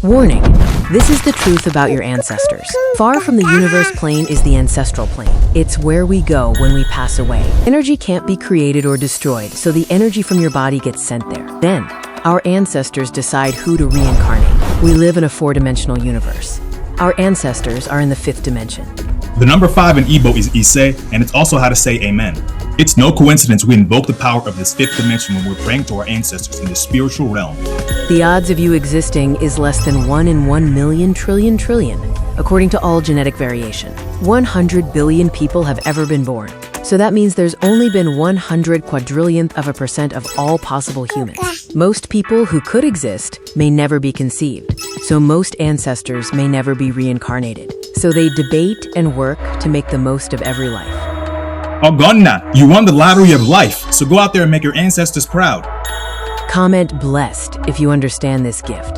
Warning, this is the truth about your ancestors. Far from the universe plane is the ancestral plane. It's where we go when we pass away. Energy can't be created or destroyed, so the energy from your body gets sent there. Then, our ancestors decide who to reincarnate. We live in a four-dimensional universe. Our ancestors are in the fifth dimension. The number 5 in Igbo is Ise, and it's also how to say amen. It's no coincidence we invoke the power of this fifth dimension when we're praying to our ancestors in the spiritual realm. The odds of you existing is less than 1 in 1 million trillion, according to all genetic variation. 100 billion people have ever been born. So that means there's only been 100 quadrillionth of a percent of all possible humans. Most people who could exist may never be conceived. So most ancestors may never be reincarnated. So they debate and work to make the most of every life. Ogonna, you won the lottery of life, so go out there and make your ancestors proud. Comment blessed if you understand this gift.